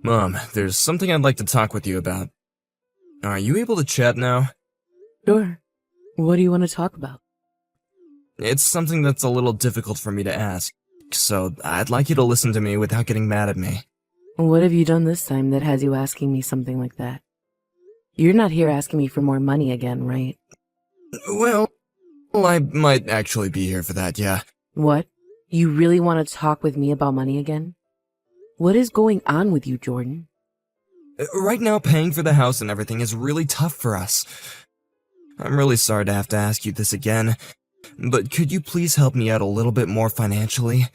Mom, there's something I'd like to talk with you about. Are you able to chat now? Sure. What do you want to talk about? It's something that's a little difficult for me to ask, so I'd like you to listen to me without getting mad at me. What have you done this time that has you asking me something like that? You're not here asking me for more money again, right? Well, I might actually be here for that, yeah. What? You really want to talk with me about money again? What is going on with you, Jordan? Right now, paying for the house and everything is really tough for us. I'm really sorry to have to ask you this again, but could you please help me out a little bit more financially?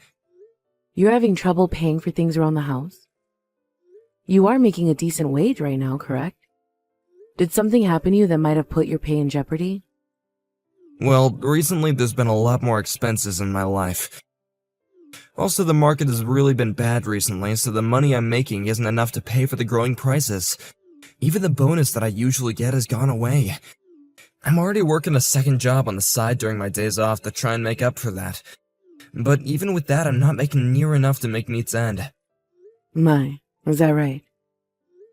You're having trouble paying for things around the house? You are making a decent wage right now, correct? Did something happen to you that might have put your pay in jeopardy? Well, recently there's been a lot more expenses in my life. Also, the market has really been bad recently, so the money I'm making isn't enough to pay for the growing prices. Even the bonus that I usually get has gone away. I'm already working a second job on the side during my days off to try and make up for that. But even with that, I'm not making near enough to make meets end. My, is that right?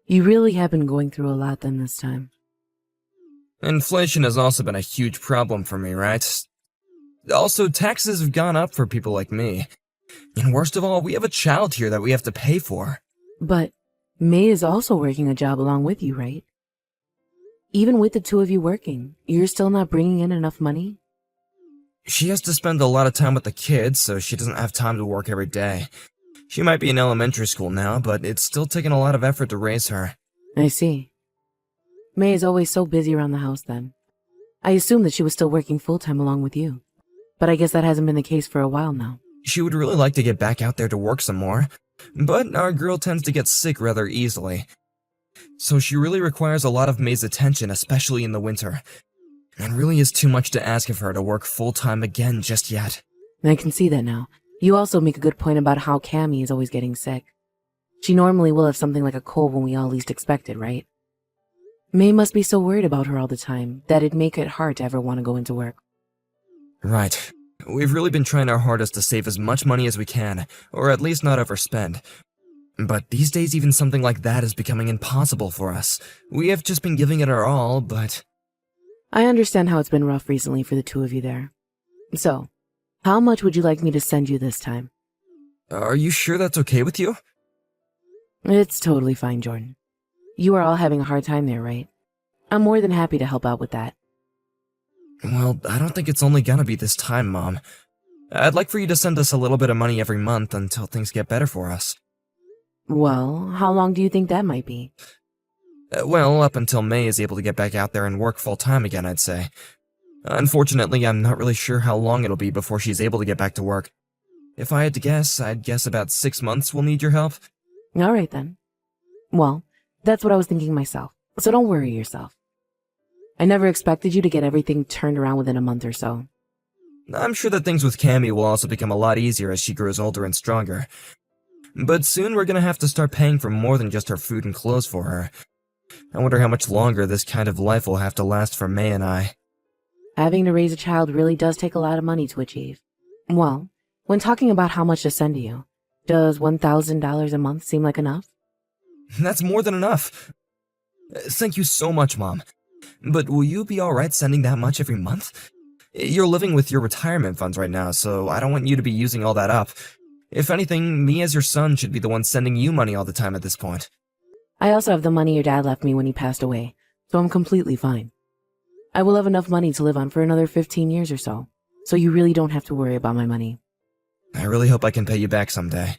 You really have been going through a lot then this time. Inflation has also been a huge problem for me, right? Also, taxes have gone up for people like me. And worst of all, we have a child here that we have to pay for. But May is also working a job along with you, right? Even with the two of you working, you're still not bringing in enough money? She has to spend a lot of time with the kids, so she doesn't have time to work every day. She might be in elementary school now, but it's still taking a lot of effort to raise her. I see. May is always so busy around the house then. I assumed that she was still working full-time along with you. But I guess that hasn't been the case for a while now. She would really like to get back out there to work some more, but our girl tends to get sick rather easily. So she really requires a lot of May's attention, especially in the winter. It really is too much to ask of her to work full-time again just yet. I can see that now. You also make a good point about how Cammy is always getting sick. She normally will have something like a cold when we all least expect it, right? May must be so worried about her all the time that it'd make it hard to ever want to go into work. Right. We've really been trying our hardest to save as much money as we can, or at least not overspend. But these days even something like that is becoming impossible for us. We have just been giving it our all, but... I understand how it's been rough recently for the two of you there. So, how much would you like me to send you this time? Are you sure that's okay with you? It's totally fine, Jordan. You are all having a hard time there, right? I'm more than happy to help out with that. Well, I don't think it's only gonna be this time, Mom. I'd like for you to send us a little bit of money every month until things get better for us. Well, how long do you think that might be? Well, up until May is able to get back out there and work full-time again, I'd say. Unfortunately, I'm not really sure how long it'll be before she's able to get back to work. If I had to guess, I'd guess about 6 months we'll need your help. All right, then. Well, that's what I was thinking myself, so don't worry yourself. I never expected you to get everything turned around within a month or so. I'm sure that things with Cammy will also become a lot easier as she grows older and stronger. But soon we're gonna have to start paying for more than just her food and clothes for her. I wonder how much longer this kind of life will have to last for May and I. Having to raise a child really does take a lot of money to achieve. Well, when talking about how much to send to you, does $1,000 a month seem like enough? That's more than enough. Thank you so much, Mom. But will you be alright sending that much every month? You're living with your retirement funds right now, so I don't want you to be using all that up. If anything, me as your son should be the one sending you money all the time at this point. I also have the money your dad left me when he passed away, so I'm completely fine. I will have enough money to live on for another 15 years or so you really don't have to worry about my money. I really hope I can pay you back someday.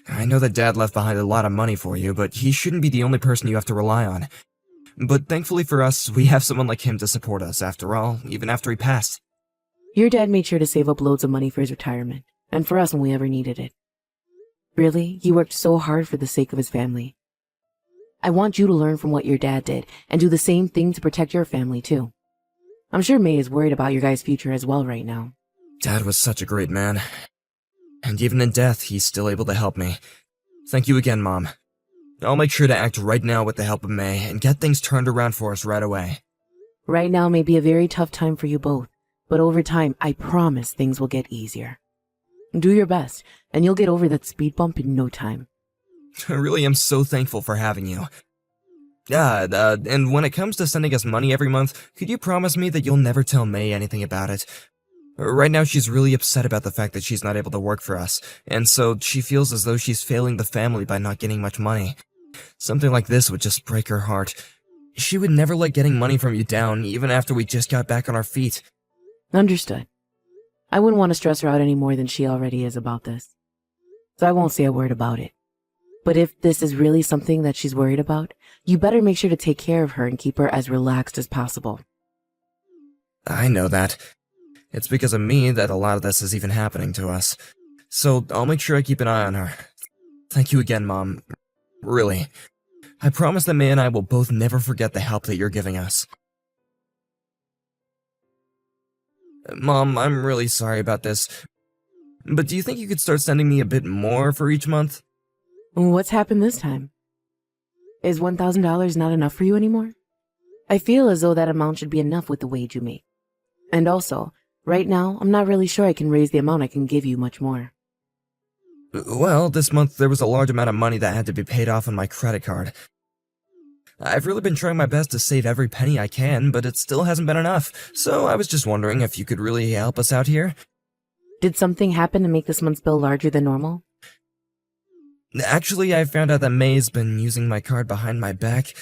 I know that Dad left behind a lot of money for you, but he shouldn't be the only person you have to rely on. But thankfully for us, we have someone like him to support us, after all, even after he passed. Your dad made sure to save up loads of money for his retirement, and for us when we ever needed it. Really, he worked so hard for the sake of his family. I want you to learn from what your dad did, and do the same thing to protect your family, too. I'm sure May is worried about your guys' future as well right now. Dad was such a great man. And even in death, he's still able to help me. Thank you again, Mom. I'll make sure to act right now with the help of May, and get things turned around for us right away. Right now may be a very tough time for you both, but over time, I promise things will get easier. Do your best, and you'll get over that speed bump in no time. I really am so thankful for having you. Yeah, and when it comes to sending us money every month, could you promise me that you'll never tell May anything about it? Right now, she's really upset about the fact that she's not able to work for us, and so she feels as though she's failing the family by not getting much money. Something like this would just break her heart. She would never let getting money from you down, even after we just got back on our feet. Understood. I wouldn't want to stress her out any more than she already is about this. So I won't say a word about it. But if this is really something that she's worried about, you better make sure to take care of her and keep her as relaxed as possible. I know that. It's because of me that a lot of this is even happening to us. So I'll make sure I keep an eye on her. Thank you again, Mom. Really. I promise that May and I will both never forget the help that you're giving us. Mom, I'm really sorry about this. But do you think you could start sending me a bit more for each month? What's happened this time? Is $1,000 not enough for you anymore? I feel as though that amount should be enough with the wage you make. And also, right now, I'm not really sure I can raise the amount I can give you much more. Well, this month there was a large amount of money that had to be paid off on my credit card. I've really been trying my best to save every penny I can, but it still hasn't been enough, so I was just wondering if you could really help us out here. Did something happen to make this month's bill larger than normal? Actually, I found out that May's been using my card behind my back.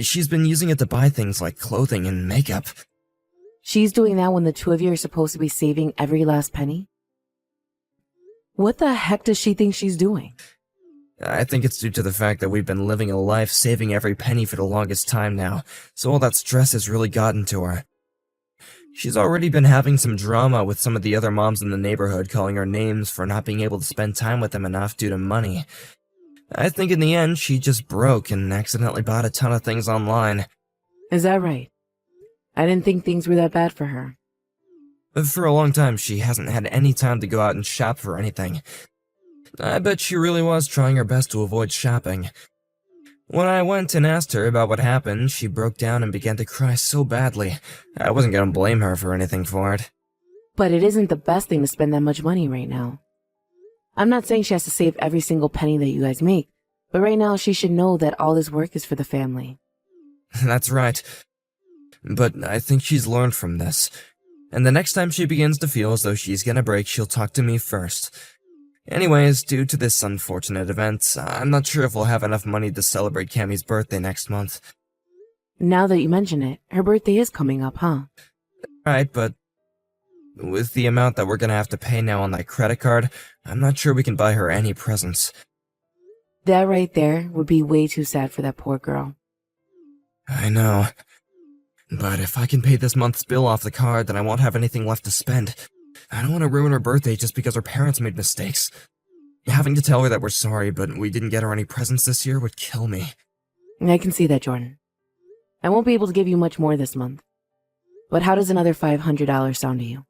She's been using it to buy things like clothing and makeup. She's doing that when the two of you are supposed to be saving every last penny? What the heck does she think she's doing? I think it's due to the fact that we've been living a life saving every penny for the longest time now, so all that stress has really gotten to her. She's already been having some drama with some of the other moms in the neighborhood calling her names for not being able to spend time with them enough due to money. I think in the end, she just broke and accidentally bought a ton of things online. Is that right? I didn't think things were that bad for her. For a long time, she hasn't had any time to go out and shop for anything. I bet she really was trying her best to avoid shopping. When I went and asked her about what happened, she broke down and began to cry so badly. I wasn't gonna blame her for anything for it. But it isn't the best thing to spend that much money right now. I'm not saying she has to save every single penny that you guys make, but right now she should know that all this work is for the family. That's right. But I think she's learned from this. And the next time she begins to feel as though she's gonna break, she'll talk to me first. Anyways, due to this unfortunate event, I'm not sure if we'll have enough money to celebrate Cammie's birthday next month. Now that you mention it, her birthday is coming up, huh? Right, but with the amount that we're gonna have to pay now on that credit card, I'm not sure we can buy her any presents. That right there would be way too sad for that poor girl. I know. But if I can pay this month's bill off the card, then I won't have anything left to spend. I don't want to ruin her birthday just because her parents made mistakes. Having to tell her that we're sorry, but we didn't get her any presents this year would kill me. I can see that, Jordan. I won't be able to give you much more this month. But how does another $500 sound to you?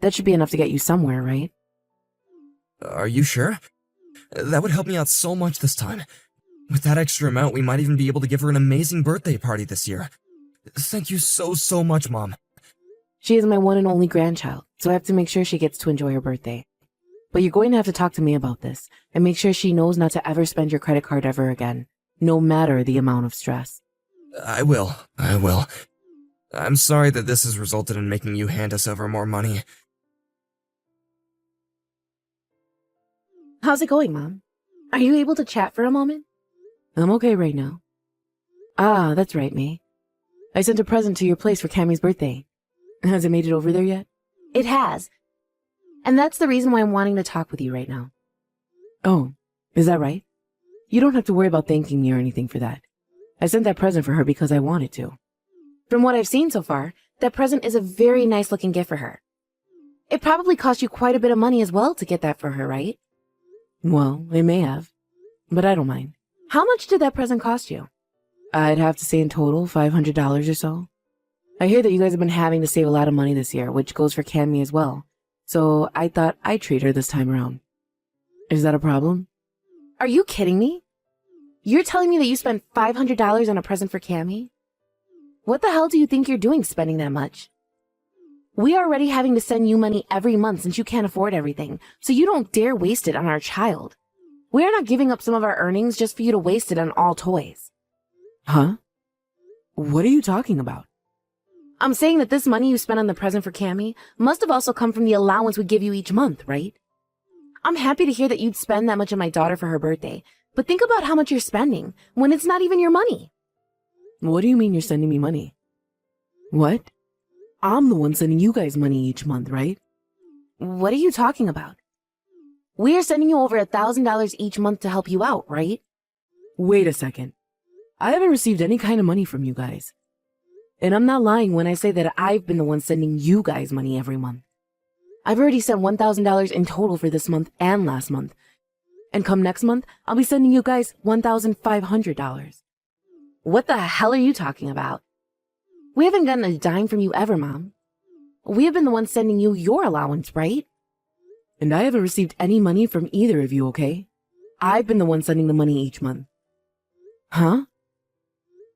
That should be enough to get you somewhere, right? Are you sure? That would help me out so much this time. With that extra amount, we might even be able to give her an amazing birthday party this year. Thank you so much, Mom. She is my one and only grandchild, so I have to make sure she gets to enjoy her birthday. But you're going to have to talk to me about this, and make sure she knows not to ever spend your credit card ever again, no matter the amount of stress. I will. I'm sorry that this has resulted in making you hand us over more money. How's it going, Mom? Are you able to chat for a moment? I'm okay right now. Ah, that's right, May. I sent a present to your place for Cammie's birthday. Has it made it over there yet? It has. And that's the reason why I'm wanting to talk with you right now. Oh, is that right? You don't have to worry about thanking me or anything for that. I sent that present for her because I wanted to. From what I've seen so far, that present is a very nice looking gift for her. It probably cost you quite a bit of money as well to get that for her, right? Well, it may have, but I don't mind. How much did that present cost you? I'd have to say in total, $500 or so. I hear that you guys have been having to save a lot of money this year, which goes for Cammie as well. So I thought I'd treat her this time around. Is that a problem? Are you kidding me? You're telling me that you spent $500 on a present for Cammie? What the hell do you think you're doing spending that much? We are already having to send you money every month since you can't afford everything, so you don't dare waste it on our child. We are not giving up some of our earnings just for you to waste it on all toys. Huh? What are you talking about? I'm saying that this money you spent on the present for Cammy must have also come from the allowance we give you each month, right? I'm happy to hear that you'd spend that much on my daughter for her birthday, but think about how much you're spending when it's not even your money. What do you mean you're sending me money? What? I'm the one sending you guys money each month, right? What are you talking about? We are sending you over $1,000 each month to help you out, right? Wait a second. I haven't received any kind of money from you guys. And I'm not lying when I say that I've been the one sending you guys money every month. I've already sent $1,000 in total for this month and last month. And come next month, I'll be sending you guys $1,500. What the hell are you talking about? We haven't gotten a dime from you ever, Mom. We have been the ones sending you your allowance, right? And I haven't received any money from either of you, okay? I've been the one sending the money each month. Huh?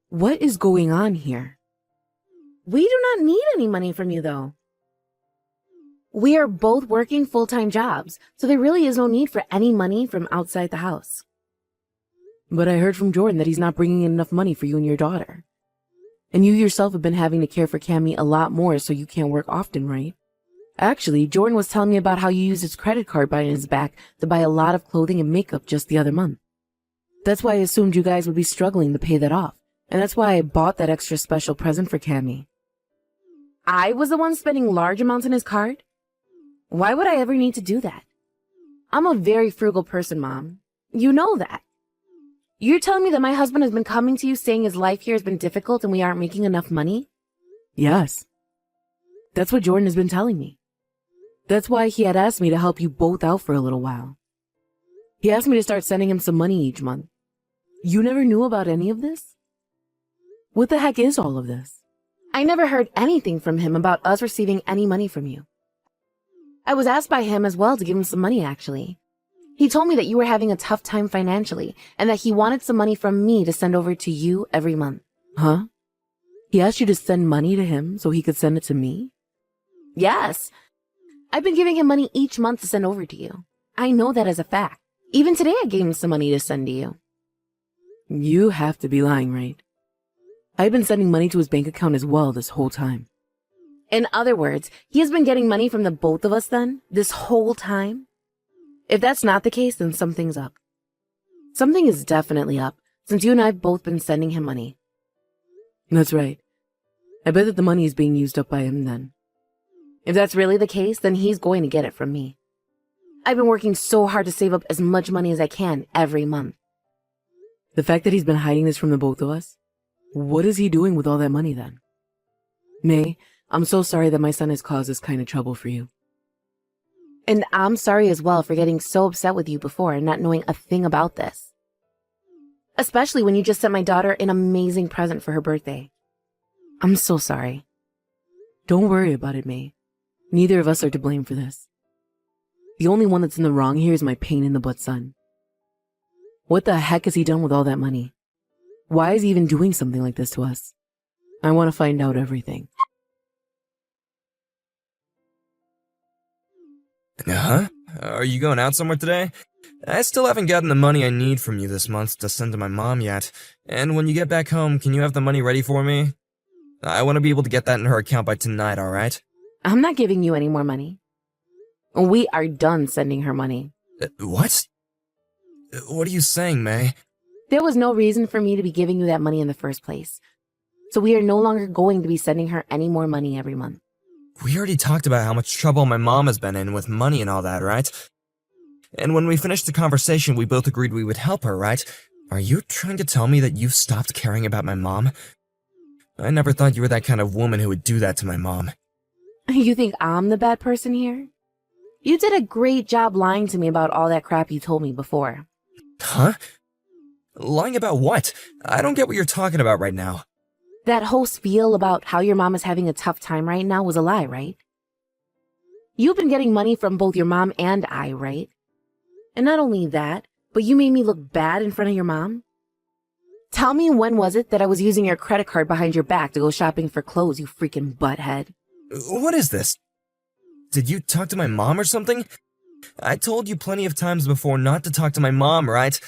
What is going on here? We do not need any money from you, though. We are both working full-time jobs, so there really is no need for any money from outside the house. But I heard from Jordan that he's not bringing in enough money for you and your daughter. And you yourself have been having to care for Cammy a lot more, so you can't work often, right? Actually, Jordan was telling me about how you used his credit card behind his back to buy a lot of clothing and makeup just the other month. That's why I assumed you guys would be struggling to pay that off, and that's why I bought that extra special present for Cammy. I was the one spending large amounts on his card? Why would I ever need to do that? I'm a very frugal person, Mom. You know that. You're telling me that my husband has been coming to you saying his life here has been difficult and we aren't making enough money? Yes. That's what Jordan has been telling me. That's why he had asked me to help you both out for a little while. He asked me to start sending him some money each month. You never knew about any of this? What the heck is all of this? I never heard anything from him about us receiving any money from you. I was asked by him as well to give him some money, actually. He told me that you were having a tough time financially and that he wanted some money from me to send over to you every month. Huh? He asked you to send money to him so he could send it to me? Yes. I've been giving him money each month to send over to you. I know that as a fact. Even today I gave him some money to send to you. You have to be lying, right? I've been sending money to his bank account as well this whole time. In other words, he has been getting money from the both of us then, this whole time? If that's not the case, then something's up. Something is definitely up, since you and I have both been sending him money. That's right. I bet that the money is being used up by him then. If that's really the case, then he's going to get it from me. I've been working so hard to save up as much money as I can every month. The fact that he's been hiding this from the both of us? What is he doing with all that money then? May, I'm so sorry that my son has caused this kind of trouble for you. And I'm sorry as well for getting so upset with you before and not knowing a thing about this. Especially when you just sent my daughter an amazing present for her birthday. I'm so sorry. Don't worry about it, May. Neither of us are to blame for this. The only one that's in the wrong here is my pain-in-the-butt son. What the heck has he done with all that money? Why is he even doing something like this to us? I want to find out everything. Huh? Are you going out somewhere today? I still haven't gotten the money I need from you this month to send to my mom yet. And when you get back home, can you have the money ready for me? I want to be able to get that in her account by tonight, alright? I'm not giving you any more money. We are done sending her money. What? What are you saying, May? There was no reason for me to be giving you that money in the first place. So we are no longer going to be sending her any more money every month. We already talked about how much trouble my mom has been in with money and all that, right? And when we finished the conversation, we both agreed we would help her, right? Are you trying to tell me that you've stopped caring about my mom? I never thought you were that kind of woman who would do that to my mom. You think I'm the bad person here? You did a great job lying to me about all that crap you told me before. Huh? Lying about what? I don't get what you're talking about right now. That whole spiel about how your mom is having a tough time right now was a lie, right? You've been getting money from both your mom and I, right? And not only that, but you made me look bad in front of your mom? Tell me, when was it that I was using your credit card behind your back to go shopping for clothes, you freaking butthead? What is this? Did you talk to my mom or something? I told you plenty of times before not to talk to my mom, right?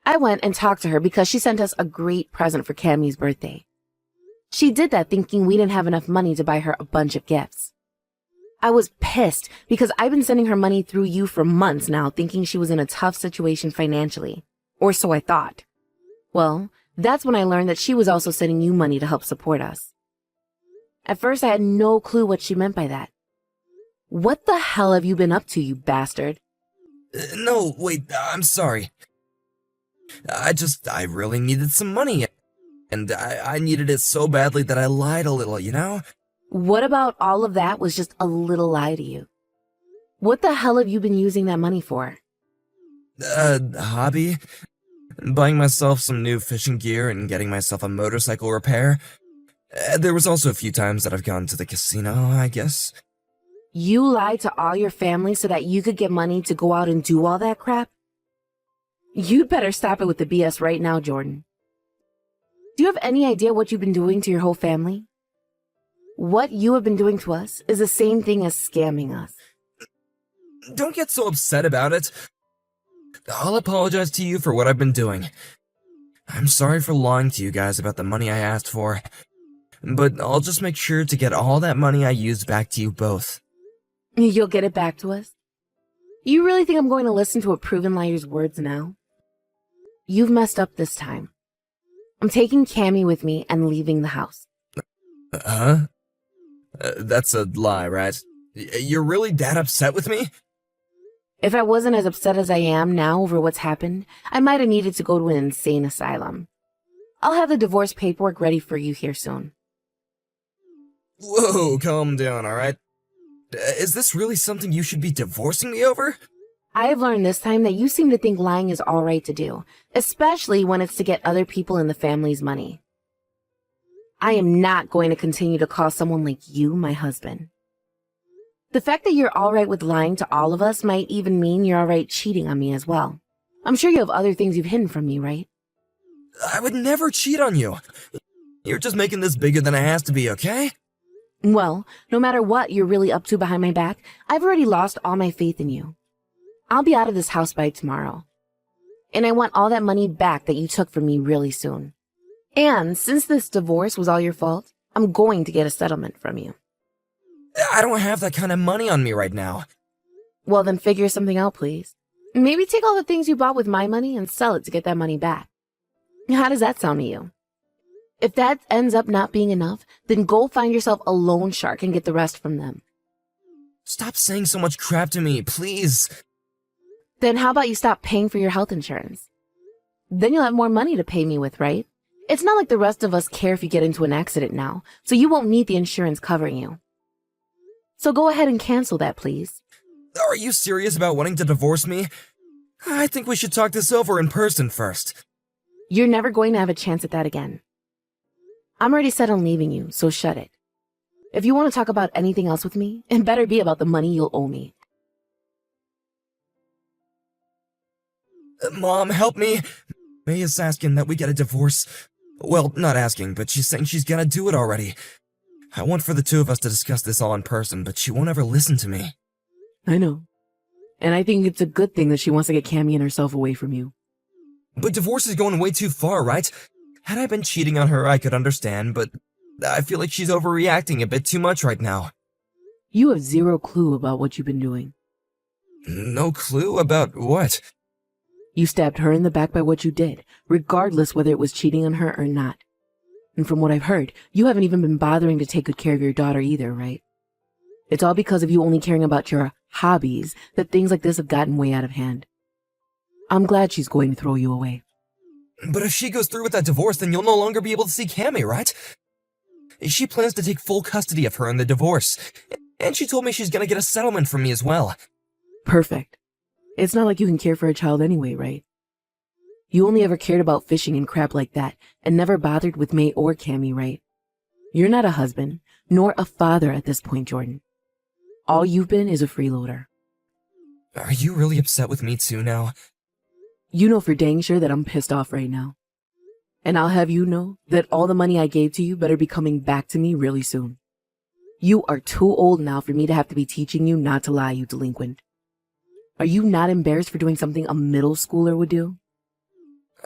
I went and talked to her because she sent us a great present for Cammie's birthday. She did that thinking we didn't have enough money to buy her a bunch of gifts. I was pissed because I've been sending her money through you for months now, thinking she was in a tough situation financially. Or so I thought. Well, that's when I learned that she was also sending you money to help support us. At first, I had no clue what she meant by that. What the hell have you been up to, you bastard? No, wait, I'm sorry. I really needed some money. And I needed it so badly that I lied a little, you know? What about all of that was just a little lie to you? What the hell have you been using that money for? Hobby? Buying myself some new fishing gear and getting myself a motorcycle repair. There was also a few times that I've gone to the casino, I guess. You lied to all your family so that you could get money to go out and do all that crap? You'd better stop it with the BS right now, Jordan. Do you have any idea what you've been doing to your whole family? What you have been doing to us is the same thing as scamming us. Don't get so upset about it. I'll apologize to you for what I've been doing. I'm sorry for lying to you guys about the money I asked for, but I'll just make sure to get all that money I used back to you both. You'll get it back to us? You really think I'm going to listen to a proven liar's words now? You've messed up this time. I'm taking Cammie with me and leaving the house. Huh? That's a lie, right? You're really that upset with me? If I wasn't as upset as I am now over what's happened, I might have needed to go to an insane asylum. I'll have the divorce paperwork ready for you here soon. Whoa, calm down, alright? Is this really something you should be divorcing me over? I have learned this time that you seem to think lying is alright to do, especially when it's to get other people in the family's money. I am not going to continue to call someone like you my husband. The fact that you're alright with lying to all of us might even mean you're alright cheating on me as well. I'm sure you have other things you've hidden from me, right? I would never cheat on you. You're just making this bigger than it has to be, okay? Well, no matter what you're really up to behind my back, I've already lost all my faith in you. I'll be out of this house by tomorrow. And I want all that money back that you took from me really soon. And since this divorce was all your fault, I'm going to get a settlement from you. I don't have that kind of money on me right now. Well, then figure something out, please. Maybe take all the things you bought with my money and sell it to get that money back. How does that sound to you? If that ends up not being enough, then go find yourself a loan shark and get the rest from them. Stop saying so much crap to me, please. Then how about you stop paying for your health insurance? Then you'll have more money to pay me with, right? It's not like the rest of us care if you get into an accident now, so you won't need the insurance covering you. So go ahead and cancel that, please. Are you serious about wanting to divorce me? I think we should talk this over in person first. You're never going to have a chance at that again. I'm already set on leaving you, so shut it. If you want to talk about anything else with me, it better be about the money you'll owe me. Mom, help me. May is asking that we get a divorce. Well, not asking, but she's saying she's gonna do it already. I want for the two of us to discuss this all in person, but she won't ever listen to me. I know. And I think it's a good thing that she wants to get Cammie and herself away from you. But divorce is going way too far, right? Had I been cheating on her, I could understand, but I feel like she's overreacting a bit too much right now. You have zero clue about what you've been doing. No clue about what? You stabbed her in the back by what you did, regardless whether it was cheating on her or not. And from what I've heard, you haven't even been bothering to take good care of your daughter either, right? It's all because of you only caring about your hobbies that things like this have gotten way out of hand. I'm glad she's going to throw you away. But if she goes through with that divorce, then you'll no longer be able to see Cammie, right? She plans to take full custody of her in the divorce, and she told me she's gonna get a settlement from me as well. Perfect. It's not like you can care for a child anyway, right? You only ever cared about fishing and crap like that, and never bothered with May or Cammie, right? You're not a husband, nor a father at this point, Jordan. All you've been is a freeloader. Are you really upset with me too now? You know for dang sure that I'm pissed off right now. And I'll have you know that all the money I gave to you better be coming back to me really soon. You are too old now for me to have to be teaching you not to lie, you delinquent. Are you not embarrassed for doing something a middle schooler would do?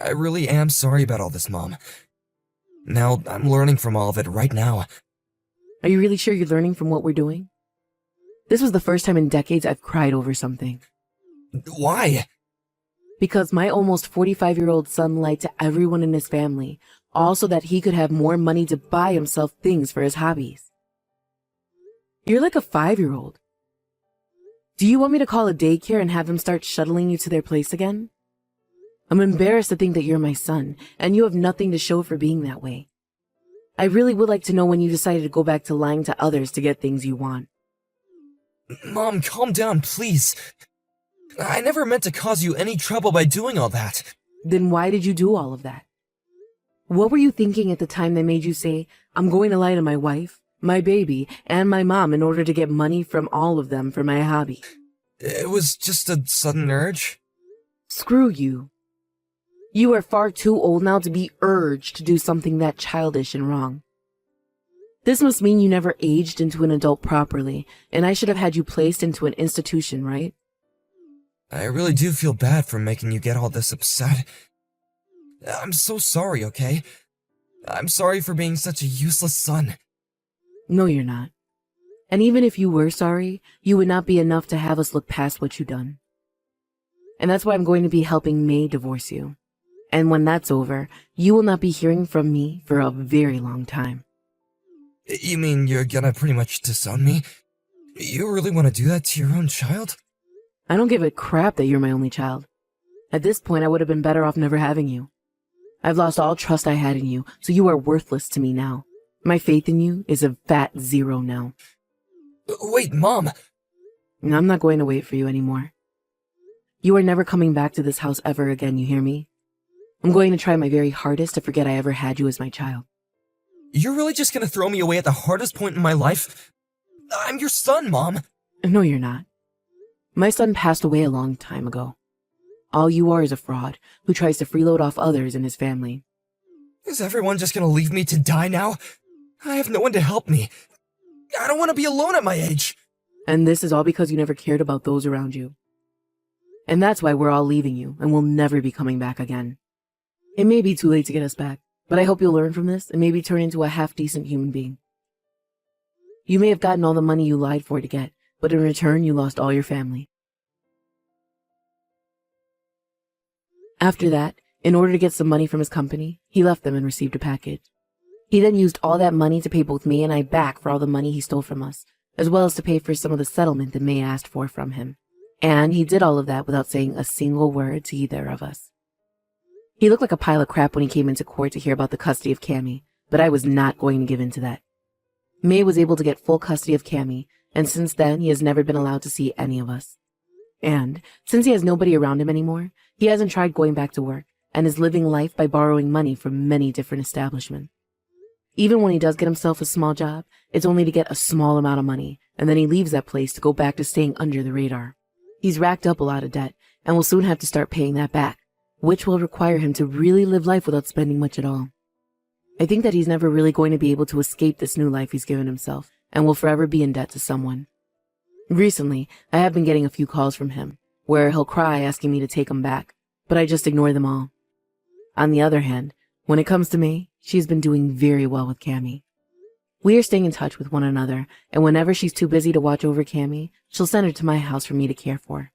I really am sorry about all this, Mom. Now, I'm learning from all of it right now. Are you really sure you're learning from what we're doing? This was the first time in decades I've cried over something. Why? Because my almost 45-year-old son lied to everyone in his family, all so that he could have more money to buy himself things for his hobbies. You're like a 5-year-old. Do you want me to call a daycare and have them start shuttling you to their place again? I'm embarrassed to think that you're my son, and you have nothing to show for being that way. I really would like to know when you decided to go back to lying to others to get things you want. Mom, calm down, please. I never meant to cause you any trouble by doing all that. Then why did you do all of that? What were you thinking at the time that made you say, I'm going to lie to my wife, my baby, and my mom in order to get money from all of them for my hobby? It was just a sudden urge. Screw you. You are far too old now to be urged to do something that childish and wrong. This must mean you never aged into an adult properly, and I should have had you placed into an institution, right? I really do feel bad for making you get all this upset. I'm so sorry, okay? I'm sorry for being such a useless son. No, you're not. And even if you were sorry, you would not be enough to have us look past what you've done. And that's why I'm going to be helping May divorce you. And when that's over, you will not be hearing from me for a very long time. You mean you're gonna pretty much disown me? You really want to do that to your own child? I don't give a crap that you're my only child. At this point, I would have been better off never having you. I've lost all trust I had in you, so you are worthless to me now. My faith in you is a fat 0 now. Wait, Mom! And I'm not going to wait for you anymore. You are never coming back to this house ever again, you hear me? I'm going to try my very hardest to forget I ever had you as my child. You're really just gonna throw me away at the hardest point in my life? I'm your son, Mom! No, you're not. My son passed away a long time ago. All you are is a fraud who tries to freeload off others in his family. Is everyone just gonna leave me to die now? I have no one to help me. I don't want to be alone at my age. And this is all because you never cared about those around you. And that's why we're all leaving you and will never be coming back again. It may be too late to get us back, but I hope you'll learn from this and maybe turn into a half-decent human being. You may have gotten all the money you lied for to get, but in return you lost all your family. After that, in order to get some money from his company, he left them and received a package. He then used all that money to pay both May and I back for all the money he stole from us, as well as to pay for some of the settlement that May asked for from him. And he did all of that without saying a single word to either of us. He looked like a pile of crap when he came into court to hear about the custody of Cammy, but I was not going to give in to that. May was able to get full custody of Cammy, and since then he has never been allowed to see any of us. And since he has nobody around him anymore, he hasn't tried going back to work and is living life by borrowing money from many different establishments. Even when he does get himself a small job, it's only to get a small amount of money, and then he leaves that place to go back to staying under the radar. He's racked up a lot of debt and will soon have to start paying that back, which will require him to really live life without spending much at all. I think that he's never really going to be able to escape this new life he's given himself and will forever be in debt to someone. Recently, I have been getting a few calls from him, where he'll cry asking me to take him back, but I just ignore them all. On the other hand, when it comes to May, she's been doing very well with Cammy. We are staying in touch with one another, and whenever she's too busy to watch over Cammy, she'll send her to my house for me to care for.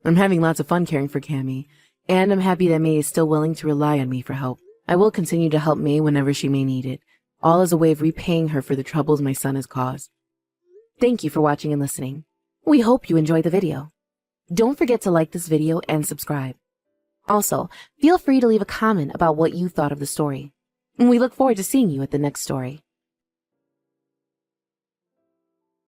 I'm having lots of fun caring for Cammy, and I'm happy that May is still willing to rely on me for help. I will continue to help May whenever she may need it, all as a way of repaying her for the troubles my son has caused. Thank you for watching and listening. We hope you enjoyed the video. Don't forget to like this video and subscribe. Also, feel free to leave a comment about what you thought of the story. And we look forward to seeing you at the next story.